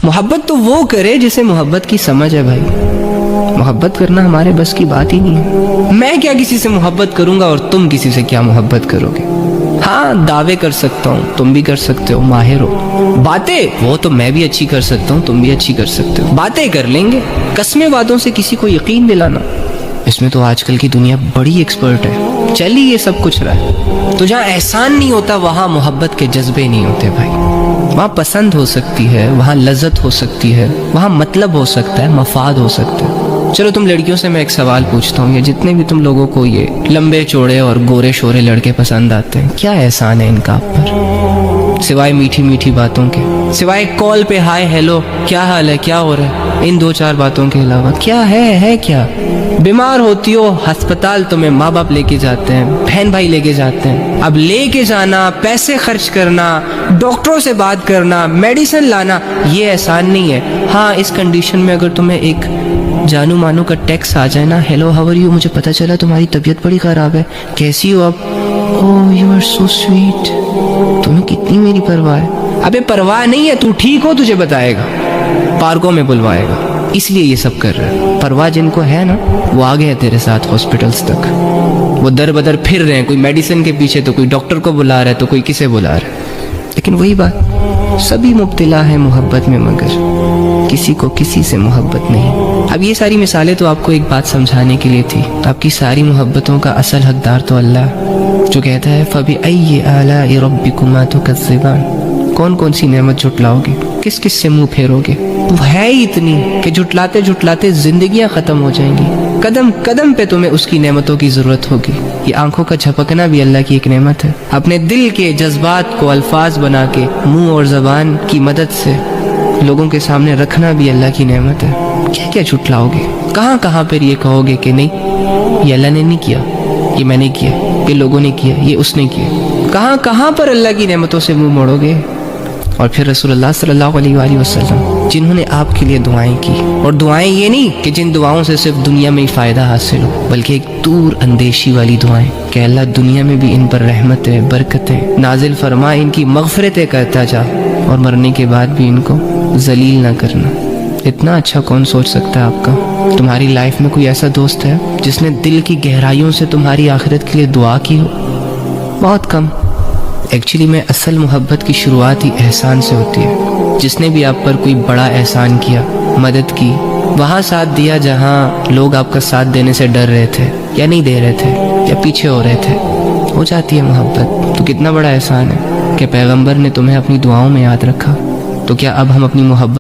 محبت تو وہ کرے جسے محبت کی سمجھ ہے بھائی. محبت کرنا ہمارے بس کی بات ہی نہیں ہے. میں کیا کسی سے محبت کروں گا اور تم کسی سے کیا محبت کرو گے؟ ہاں دعوے کر سکتا ہوں، تم بھی کر سکتے ہو، ماہر ہو. باتیں وہ تو میں بھی اچھی کر سکتا ہوں، تم بھی اچھی کر سکتے ہو. باتیں کر لیں گے. قسمیں وعدوں سے کسی کو یقین دلانا، اس میں تو آج کل کی دنیا بڑی ایکسپرٹ ہے. چل ہی یہ سب کچھ رہا ہے. تو جہاں احسان نہیں ہوتا وہاں محبت کے جذبے نہیں ہوتے بھائی. وہاں پسند ہو سکتی ہے، وہاں لذت ہو سکتی ہے، وہاں مطلب ہو سکتا ہے، مفاد ہو سکتا ہے. چلو تم لڑکیوں سے میں ایک سوال پوچھتا ہوں، یہ جتنے بھی تم لوگوں کو یہ لمبے چوڑے اور گورے شورے لڑکے پسند آتے ہیں، کیا احسان ہے ان کا آپ پر سوائے میٹھی میٹھی باتوں کے؟ سوائے کال پہ ہائے ہیلو کیا حال ہے، کیا ہو رہا ہے، ان دو چار باتوں کے علاوہ کیا ہے کیا؟ بیمار ہوتی ہو ہسپتال تمہیں ماں باپ لے کے جاتے ہیں، بہن بھائی لے کے جاتے ہیں. اب لے کے جانا، پیسے خرچ کرنا، ڈاکٹروں سے بات کرنا، میڈیسن لانا، یہ احسان نہیں ہے. ہاں اس کنڈیشن میں اگر تمہیں ایک جانو مانو کا ٹیکس آ جائے نا، ہیلو ہاؤ آر یو، مجھے پتا چلا تمہاری طبیعت بڑی خراب ہے، کیسی ہو اب؟ اوہ یو آر سو سویٹ، تمہیں کتنی میری پرواہ ہے. ابے پرواہ نہیں ہے، تو ٹھیک ہو تجھے بتائے گا، پارکوں میں بلوائے گا. اس لیے یہ سب کر رہا ہے. پرواہ جن کو ہے نا وہ آگے ہے تیرے ساتھ ہاسپٹلز تک، وہ در بدر پھر رہے ہیں، کوئی میڈیسن کے پیچھے، تو کوئی ڈاکٹر کو بلا رہا ہے، تو کوئی کسے بلا رہا ہے. لیکن وہی بات، سبھی مبتلا ہے محبت میں مگر کسی کو کسی سے محبت نہیں. اب یہ ساری مثالیں تو آپ کو ایک بات سمجھانے کے لیے تھی. آپ کی ساری محبتوں کا اصل حقدار تو اللہ، جو کہتا ہے فَبِأَيِّ آلَاءِ رَبِّكُمَا تُكَذِّبَانِ. کون کون سی نعمت جھٹلاؤ گے، کس کس سے منہ پھیرو گے؟ وہ ہے ہی اتنی کہ جھٹلاتے جھٹلاتے زندگیاں ختم ہو جائیں گی. قدم قدم پہ تمہیں اس کی نعمتوں کی ضرورت ہوگی. یہ آنکھوں کا جھپکنا بھی اللہ کی ایک نعمت ہے. اپنے دل کے جذبات کو الفاظ بنا کے منہ اور زبان کی مدد سے لوگوں کے سامنے رکھنا بھی اللہ کی نعمت ہے. کیا کیا جھٹلاؤ گے؟ کہاں کہاں پر یہ کہو گے کہ نہیں یہ اللہ نے نہیں کیا، یہ میں نے کیا، یہ لوگوں نے کیا، یہ اس نے کیا؟ کہاں کہاں پر اللہ کی نعمتوں سے منہ موڑو گے؟ اور پھر رسول اللہ صلی اللہ علیہ وآلہ وسلم جنہوں نے آپ کے لیے دعائیں کی، اور دعائیں یہ نہیں کہ جن دعاؤں سے صرف دنیا میں ہی فائدہ حاصل ہو، بلکہ ایک دور اندیشی والی دعائیں کہ اللہ دنیا میں بھی ان پر رحمتیں برکتیں نازل فرما، ان کی مغفرتیں کرتا جا، اور مرنے کے بعد بھی ان کو ذلیل نہ کرنا. اتنا اچھا کون سوچ سکتا ہے آپ کا؟ تمہاری لائف میں کوئی ایسا دوست ہے جس نے دل کی گہرائیوں سے تمہاری آخرت کے لیے دعا کی ہو؟ بہت کم. ایکچولی میں اصل محبت کی شروعات ہی احسان سے ہوتی ہے. جس نے بھی آپ پر کوئی بڑا احسان کیا، مدد کی، وہاں ساتھ دیا جہاں لوگ آپ کا ساتھ دینے سے ڈر رہے تھے یا نہیں دے رہے تھے یا پیچھے ہو رہے تھے، ہو جاتی ہے محبت. تو کتنا بڑا احسان ہے کہ پیغمبر نے تمہیں اپنی دعاؤں میں یاد رکھا. تو کیا اب ہم اپنی محبت